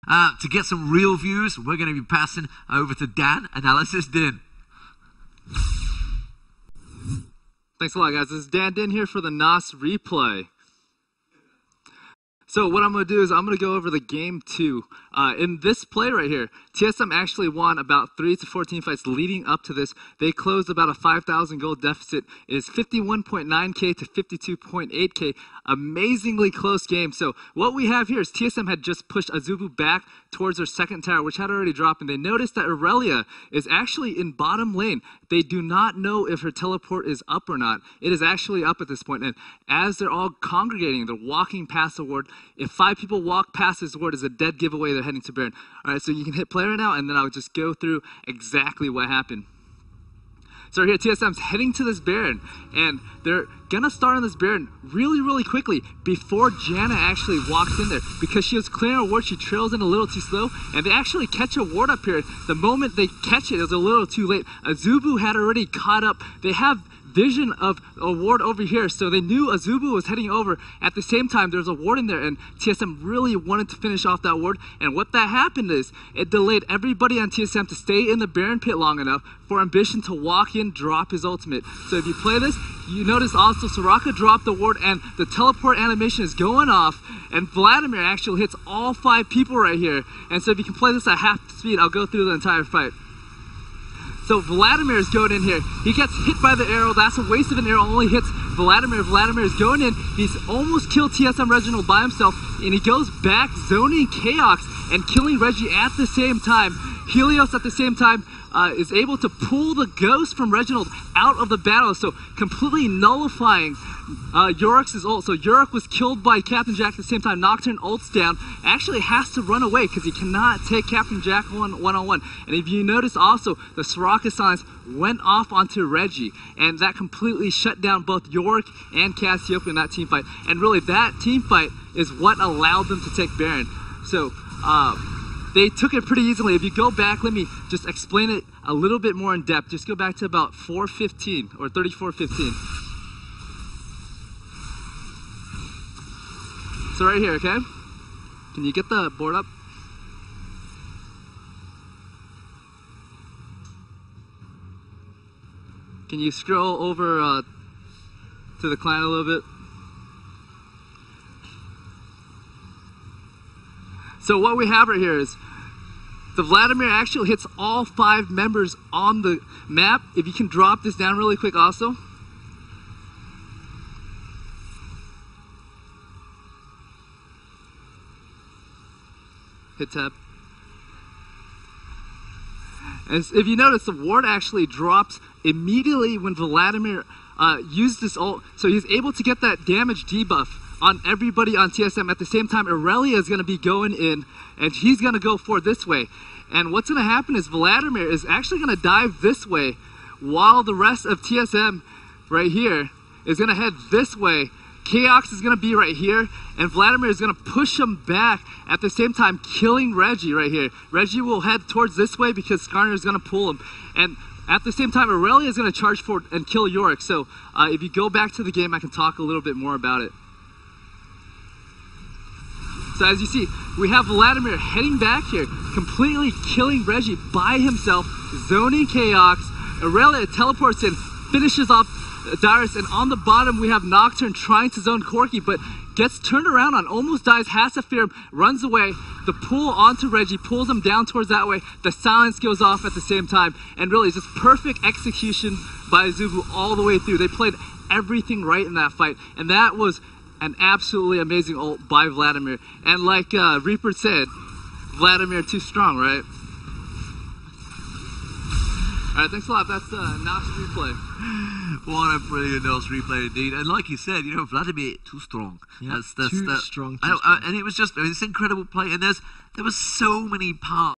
To get some real views, we're going to be passing over to Dan. Analysis Din. Thanks a lot, guys. This is Dan Din here for the NOS replay. So what I'm going to do is I'm going to go over the game 2. In this play right here, TSM actually won about 3 to 14 fights leading up to this. They closed about a 5,000 gold deficit. It is 51.9k to 52.8k. Amazingly close game. So what we have here is TSM had just pushed Azubu back towards their second tower, which had already dropped, and they noticed that Aurelia is actually in bottom lane. They do not know if her teleport is up or not. It is actually up at this point, and as they're all congregating, they're walking past the ward. If 5 people walk past this ward, is a dead giveaway. They're heading to Baron. All right, so you can hit play right now, and then I'll just go through exactly what happened. So here, TSM's heading to this Baron, and they're gonna start on this Baron really, really quickly before Janna actually walks in there. Because she was clearing a ward, she trails in a little too slow, and they actually catch a ward up here. The moment they catch it, it was a little too late. Azubu had already caught up. They have vision of a ward over here, so they knew Azubu was heading over. At the same time, there's a ward in there, and TSM really wanted to finish off that ward, and what that happened is it delayed everybody on TSM to stay in the Baron pit long enough for Ambition to walk in, drop his ultimate. So if you play this, you notice also Soraka dropped the ward, and the teleport animation is going off, and Vladimir actually hits all 5 people right here. And so if you can play this at half speed, I'll go through the entire fight. So Vladimir is going in here. He gets hit by the arrow. That's a waste of an arrow. Only hits Vladimir. Vladimir is going in. He's almost killed TSM Reginald by himself. And he goes back, zoning Chaos and killing Reggie at the same time. Helios at the same time is able to pull the ghost from Reginald out of the battle. So completely nullifying Yorick's ult. So Yorick was killed by Captain Jack at the same time. Nocturne ults down. Actually has to run away because he cannot take Captain Jack one-on-one. And if you notice also, the Soraka silence went off onto Reggie. And that completely shut down both Yorick and Cassiopeia in that team fight. And really that team fight is what allowed them to take Baron. So they took it pretty easily. If you go back, let me just explain it a little bit more in depth. Just go back to about 4:15 or 34:15. So right here, okay? Can you get the board up? Can you scroll over to the client a little bit? So what we have right here is the Vladimir actually hits all 5 members on the map. If you can drop this down really quick also. Hit tab. And if you notice, the ward actually drops immediately when Vladimir used this ult. So he's able to get that damage debuff on everybody on TSM. At the same time, Aurelia is going to be going in, and he's going to go for this way. And what's going to happen is Vladimir is actually going to dive this way, while the rest of TSM right here is going to head this way. Chaos is going to be right here, and Vladimir is going to push him back at the same time, killing Reggie right here. Reggie will head towards this way because Skarner is going to pull him. And at the same time, Aurelia is going to charge forward and kill Yorick. So if you go back to the game, I can talk a little bit more about it. So as you see, we have Vladimir heading back here, completely killing Reggie by himself, zoning Chaos. Aurelia teleports in, finishes off Darius, and on the bottom we have Nocturne trying to zone Corki, but gets turned around on, almost dies, has to fear him, runs away. The pull onto Reggie pulls him down towards that way. The silence goes off at the same time, and really it's just perfect execution by Azubu all the way through. They played everything right in that fight, and that was an absolutely amazing ult by Vladimir. And like Reaper said, Vladimir too strong, right? Alright, thanks a lot. That's NOS replay. What a brilliant NOS replay indeed. And like you said, you know, Vladimir too strong. Yeah, too strong. And it was just this incredible play. And there was so many parts.